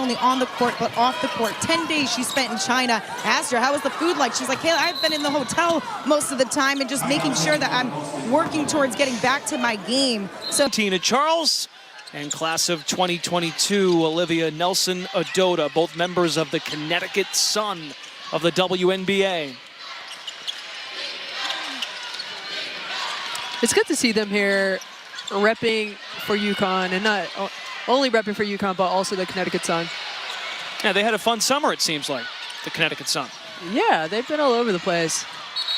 only on the court, but off the court. 10 days she spent in China. I asked her, how was the food like? She's like, hey, I've been in the hotel most of the time and just making sure that I'm working towards getting back to my game. So Tina Charles and class of 2022, Olivia Nelson-Ododa, both members of the Connecticut Sun of the WNBA. It's good to see them here repping for UConn, and not only repping for UConn, but also the Connecticut Sun. Yeah, they had a fun summer, it seems like, the Connecticut Sun. Yeah, they've been all over the place.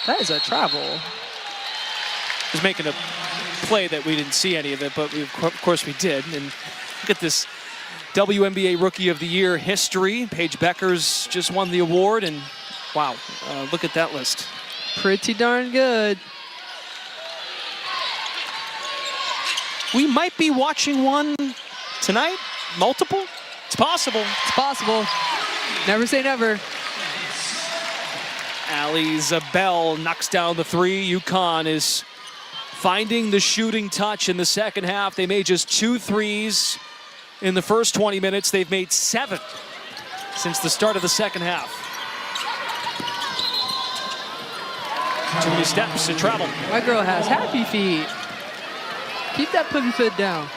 That is a travel. Was making a play that we didn't see any of it, but of course we did. And look at this WNBA Rookie of the Year history. Paige Beckers just won the award, and wow, look at that list. Pretty darn good. We might be watching one tonight, multiple. It's possible. It's possible. Never say never. Ali Zabel knocks down the three. UConn is finding the shooting touch in the second half. They made just 2 threes in the first 20 minutes. They've made 7 since the start of the second half. Too many steps to travel. My girl has happy feet. Keep that puppy foot down.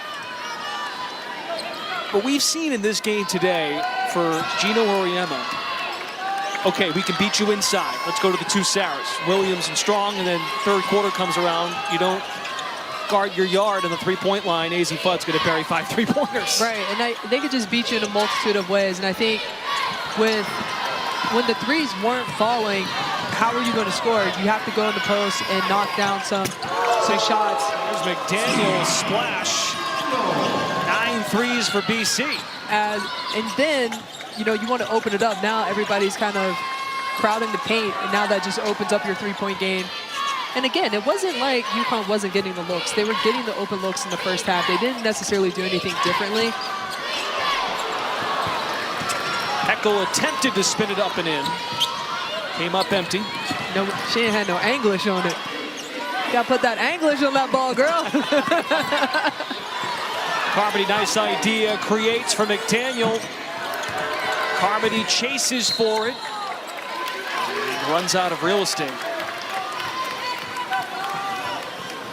But we've seen in this game today for Gino Auriemma, okay, we can beat you inside. Let's go to the 2 Sarahs, Williams and Strong, and then third quarter comes around. You don't guard your yard on the 3-point line. AZ Fudd's going to bury 5 3-pointers. Right, and they could just beat you in a multitude of ways. And I think when the threes weren't falling, how are you going to score? You have to go in the post and knock down some shots. There's McDaniel splash. 9 threes for BC. And then, you know, you want to open it up. Now everybody's kind of crowding the paint, and now that just opens up your 3-point game. And again, it wasn't like UConn wasn't getting the looks. They were getting the open looks in the first half. They didn't necessarily do anything differently. Heckel attempted to spin it up and in. Came up empty. No, she ain't had no English on it. Gotta put that English on that ball, girl. Carmody, nice idea, creates for McDaniel. Carmody chases for it. Runs out of real estate.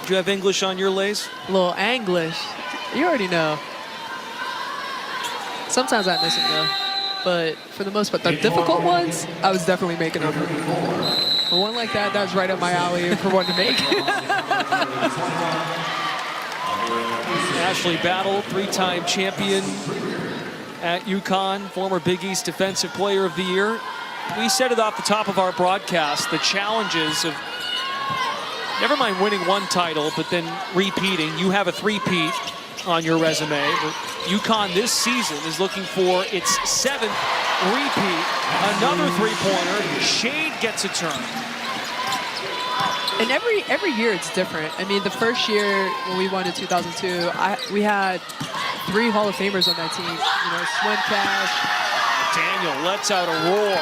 Do you have English on your lays? A little English. You already know. Sometimes I miss it though. But for the most part, the difficult ones, I was definitely making them. For one like that, that's right up my alley for one to make. Ashley Battle, 3-time champion at UConn, former Big East Defensive Player of the Year. We said it off the top of our broadcast, the challenges of never mind winning one title, but then repeating. You have a three-peat on your resume. But UConn this season is looking for its 7th repeat. Another three-pointer. Shade gets a turn. And every year it's different. I mean, the first year when we won in 2002, we had 3 Hall of Famers on that team. You know, Swin Cash. Daniel lets out a roar,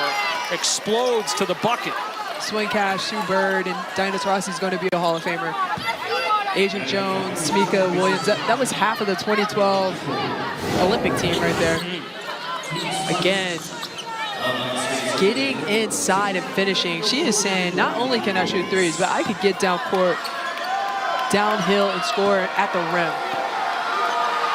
explodes to the bucket. Swin Cash, Sue Bird, and Diana Taurasi is going to be a Hall of Famer. Agent Jones, Tamika Williams. That was half of the 2012 Olympic team right there. Again, getting inside and finishing. She is saying, not only can I shoot threes, but I could get down court, downhill, and score at the rim.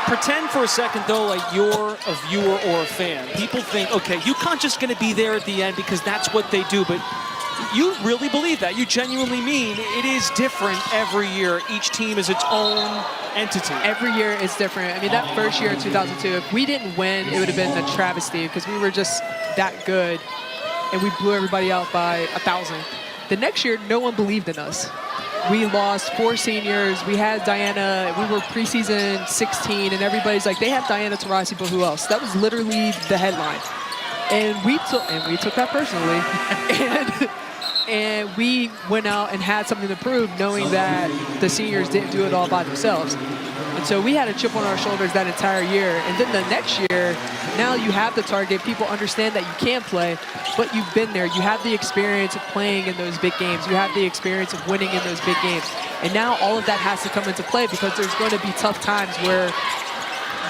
Pretend for a second, though, like you're a viewer or a fan. People think, okay, UConn's just going to be there at the end because that's what they do. But you really believe that. You genuinely mean it is different every year. Each team is its own entity. Every year is different. I mean, that first year in 2002, if we didn't win, it would have been a travesty because we were just that good. And we blew everybody out by 1,000. The next year, no one believed in us. We lost 4 seniors. We had Diana. We were preseason 16, and everybody's like, they have Diana Taurasi, but who else? That was literally the headline. And we took that personally. and we went out and had something to prove, knowing that the seniors didn't do it all by themselves. And so we had a chip on our shoulders that entire year. And then the next year, now you have the target. People understand that you can play, but you've been there. You have the experience of playing in those big games. You have the experience of winning in those big games. And now all of that has to come into play because there's going to be tough times where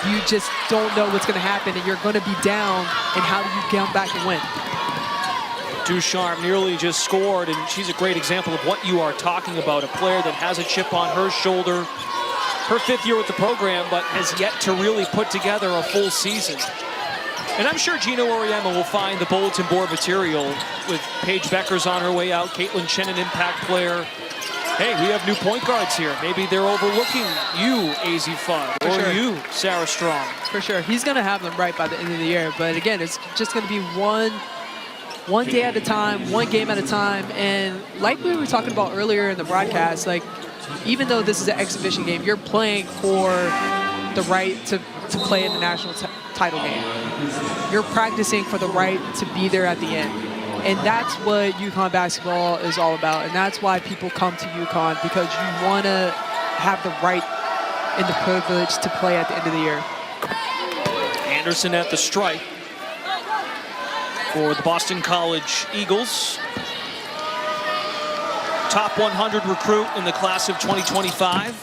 you just don't know what's going to happen, and you're going to be down, and how do you come back and win? Ducharme nearly just scored, and she's a great example of what you are talking about, a player that has a chip on her shoulder, her 5th year with the program, but has yet to really put together a full season. And I'm sure Gino Auriemma will find the bulletin board material with Paige Beckers on her way out, Caitlin Chen, an impact player. Hey, we have new point guards here. Maybe they're overlooking you, AZ Fudd, or you, Sarah Strong. For sure. He's going to have them right by the end of the year. But again, it's just going to be one day at a time, one game at a time. And like we were talking about earlier in the broadcast, like, even though this is an exhibition game, you're playing for the right to play in the national title game. You're practicing for the right to be there at the end. And that's what UConn basketball is all about. And that's why people come to UConn, because you want to have the right and the privilege to play at the end of the year. Anderson at the strike for the Boston College Eagles. Top 100 recruit in the class of 2025.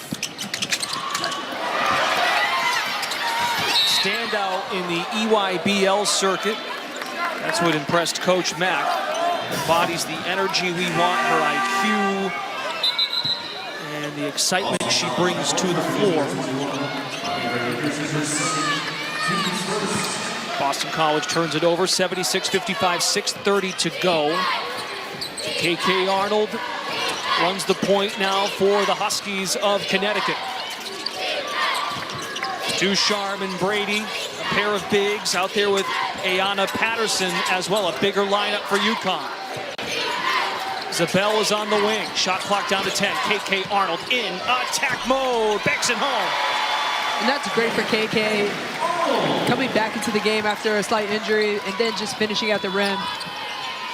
Standout in the EYBL circuit. That's what impressed Coach Mack. Embodies the energy we want, her IQ, and the excitement she brings to the floor. Boston College turns it over, 76-55, 6:30 to go. KK Arnold runs the point now for the Huskies of Connecticut. Ducharme and Brady, a pair of bigs out there with Ayanna Patterson as well, a bigger lineup for UConn. Zabel is on the wing, shot clock down to 10. KK Arnold in attack mode, banks it home. And that's great for KK, coming back into the game after a slight injury and then just finishing at the rim.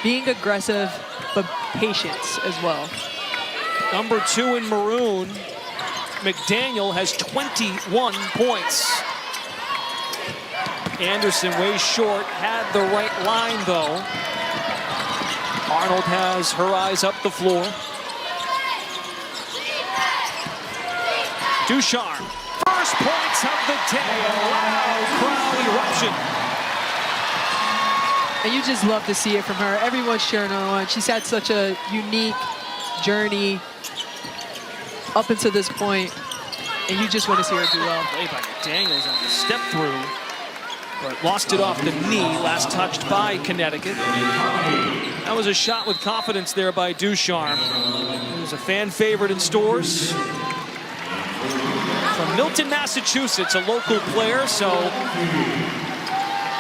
Being aggressive, but patience as well. Number 2 in maroon, McDaniel, has 21 points. Anderson way short, had the right line though. Arnold has her eyes up the floor. Ducharme, first points of the day, a loud crowd eruption. And you just love to see it from her. Everyone's cheering her on. She's had such a unique journey up until this point, and you just want to see her do well. Play by McDaniels on the step through, but lost it off the knee, last touched by Connecticut. That was a shot with confidence there by Ducharme. He was a fan favorite in stores. From Milton, Massachusetts, a local player, so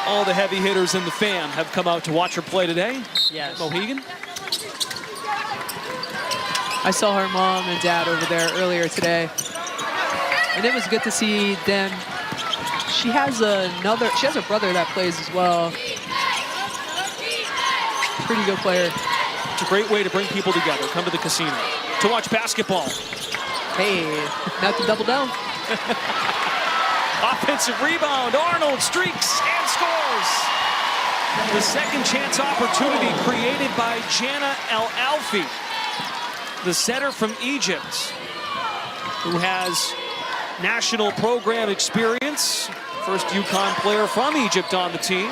all the heavy hitters in the fam have come out to watch her play today. Yes. Mohegan. I saw her mom and dad over there earlier today, and it was good to see them. She has a brother that plays as well. Pretty good player. It's a great way to bring people together. Come to the casino to watch basketball. Hey, not to double down. Offensive rebound, Arnold streaks and scores. The second chance opportunity created by Jana El Alfi, the setter from Egypt, who has national program experience. First UConn player from Egypt on the team.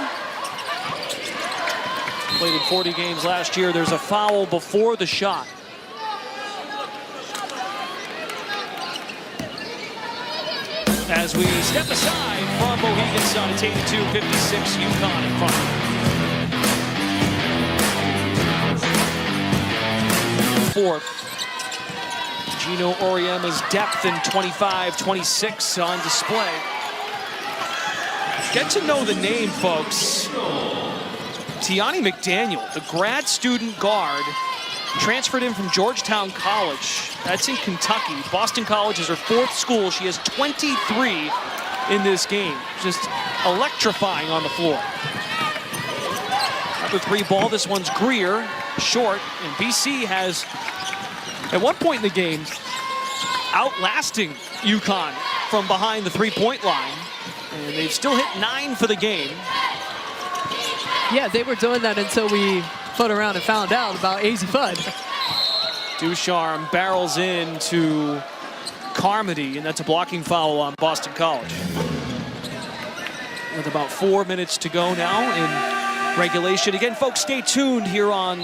Played in 40 games last year. There's a foul before the shot. As we step aside from Mohegan Sun, it's 82-56, UConn in front. Fourth. Gino Auriemma's depth in 25-26 on display. Get to know the name, folks. Tiani McDaniel, the grad student guard, transferred in from Georgetown College. That's in Kentucky. Boston College is her 4th school. She has 23 in this game. Just electrifying on the floor. Number 3 ball, this one's Greer, short, and BC has, at one point in the game, outlasting UConn from behind the 3-point line. And they've still hit 9 for the game. Yeah, they were doing that until we foot around and found out about AZ Fudd. Ducharme barrels into Carmody, and that's a blocking foul on Boston College. with about 4 minutes to go now in regulation. Again, folks, stay tuned here on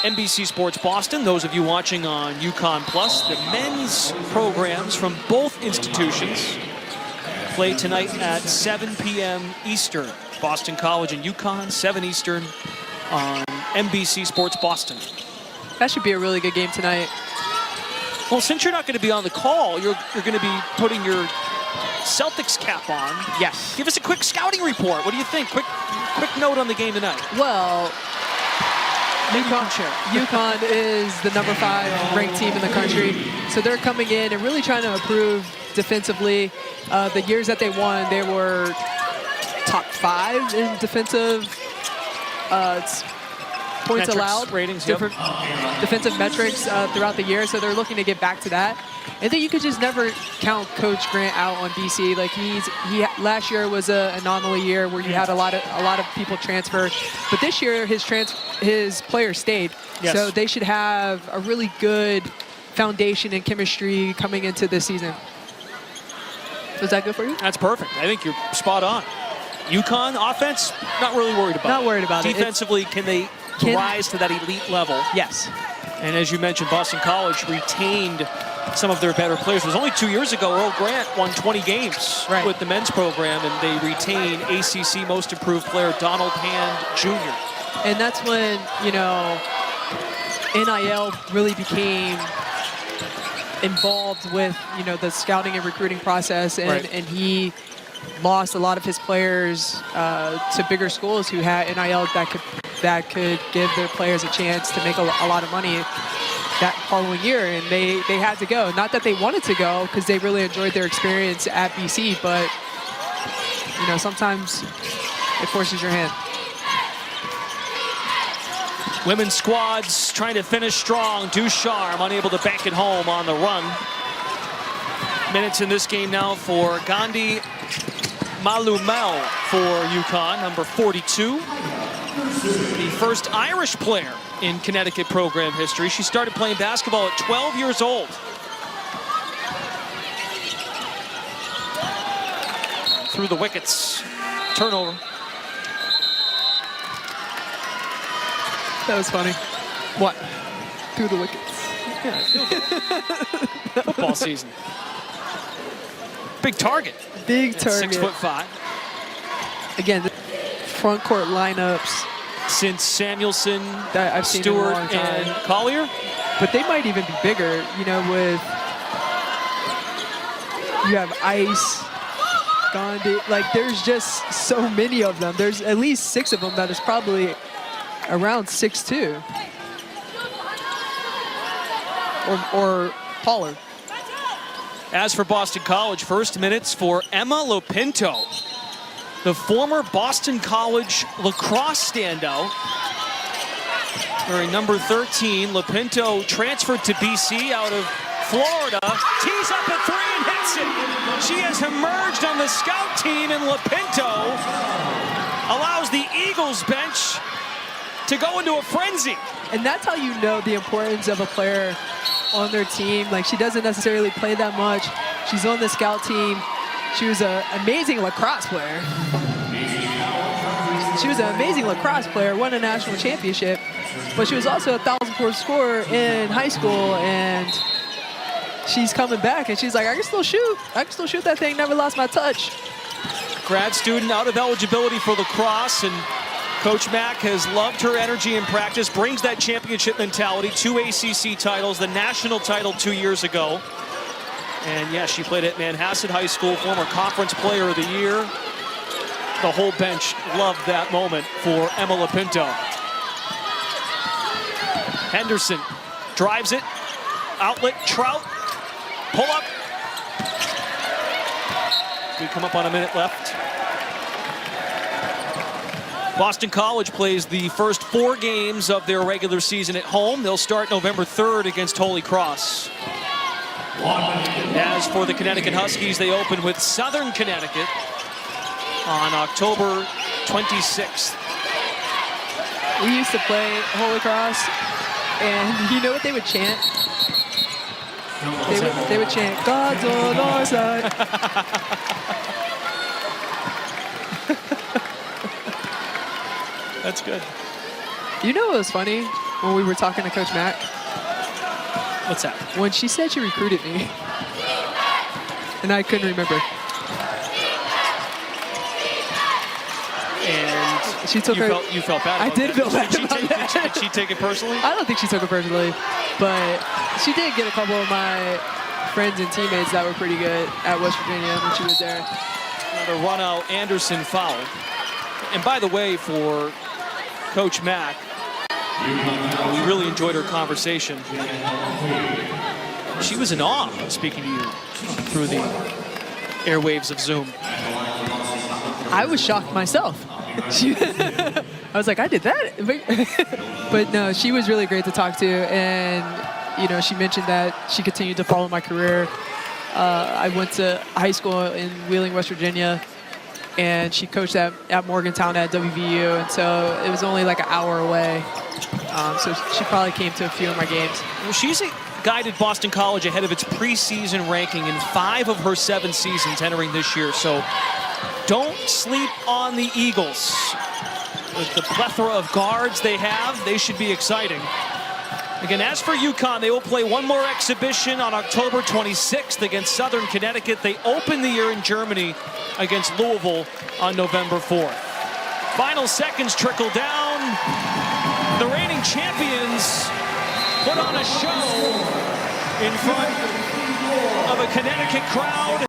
NBC Sports Boston. Those of you watching on UConn Plus, the men's programs from both institutions play tonight at 7 p.m. Eastern. Boston College and UConn, 7 Eastern on NBC Sports Boston. That should be a really good game tonight. Well, since you're not going to be on the call, you're going to be putting your Celtics cap on. Yes. Give us a quick scouting report. What do you think? Quick note on the game tonight. Well, UConn is the number 5 ranked team in the country. So they're coming in and really trying to improve defensively. The years that they won, they were top 5 in defensive points Metrics, allowed, ratings, different defensive metrics throughout the year. So they're looking to get back to that. And then you could just never count Coach Grant out on BC. Like last year was an anomaly year where you had a lot of people transfer, but this year his players stayed. Yes. So they should have a really good foundation and chemistry coming into this season. Was that good for you? That's perfect. I think you're spot on. UConn offense, not really worried about. Not worried about it. Defensively, can they rise to that elite level? Yes. And as you mentioned, Boston College retained some of their better players. It was only 2 years ago Earl Grant won 20 games with the men's program, and they retained ACC Most Improved Player Donald Hand Jr. And that's when, you know, NIL really became involved with, you know, the scouting and recruiting process, and, and he lost a lot of his players to bigger schools who had NIL that could give their players a chance to make a lot of money that following year, and they had to go. Not that they wanted to go, because they really enjoyed their experience at BC, but you know, sometimes it forces your hand. Women's squads trying to finish strong. Ducharme unable to bank it home on the run. Minutes in this game now for Gandhi Malumel for UConn, number 42. The first Irish player in Connecticut program history. She started playing basketball at 12 years old. Through the wickets. Turnover. That was funny. What? Through the wickets. Yeah, football season. Big target. Big target. 6'5". Again, the front court lineups since Samuelson, that I've seen Stewart, in a long time. and Collier. But they might even be bigger, you know, with you have Ice, Gandhi. Like, there's just so many of them. There's at least 6 of them that is probably around 6'2". Or taller. As for Boston College, first minutes for Emma Lopinto, the former Boston College lacrosse standout. Wearing number 13, Lopinto transferred to BC out of Florida. Tees up a 3 and hits it. She has emerged on the scout team, and Lopinto allows the Eagles bench to go into a frenzy. And that's how you know the importance of a player on their team. Like, she doesn't necessarily play that much. She's on the scout team. She was an amazing lacrosse player. She was an amazing lacrosse player, won a national championship, but she was also a 1,000-point scorer in high school, and she's coming back, and she's like, I can still shoot. I can still shoot that thing, never lost my touch. Grad student out of eligibility for lacrosse, and Coach Mack has loved her energy in practice, brings that championship mentality, 2 ACC titles, the national title 2 years ago. And yes, she played at Manhasset High School, former conference player of the year. The whole bench loved that moment for Emma Lopinto. Henderson drives it, outlet, Trout, pull up. We come up on a minute left. Boston College plays the first 4 games of their regular season at home. They'll start November 3rd against Holy Cross. As for the Connecticut Huskies, they open with Southern Connecticut on October 26th. We used to play Holy Cross, and you know what they would chant? They would chant, God's on our side. That's good. You know what was funny when we were talking to Coach Mack? What's that? When she said she recruited me, and I couldn't remember. And she took you felt bad about I did that. feel bad about that. Did she take it personally? I don't think she took it personally, but she did get a couple of my friends and teammates that were pretty good at West Virginia when she was there. Another run-out Anderson foul. And by the way, for Coach Mack, we really enjoyed her conversation. She was in awe speaking to you through the airwaves of Zoom. I was shocked myself. I was like, I did that? But no, she was really great to talk to. And, you know, she mentioned that she continued to follow my career. I went to high school in Wheeling, West Virginia, and she coached at Morgantown at WVU. And so it was only like an hour away. So she probably came to a few of my games. Well, she's guided Boston College ahead of its preseason ranking in 5 of her 7 seasons entering this year. So don't sleep on the Eagles. With the plethora of guards they have, they should be exciting. Again, as for UConn, they will play one more exhibition on October 26th against Southern Connecticut. They open the year in Germany against Louisville on November 4th. Final seconds trickle down. The reigning champions put on a show in front of a Connecticut crowd.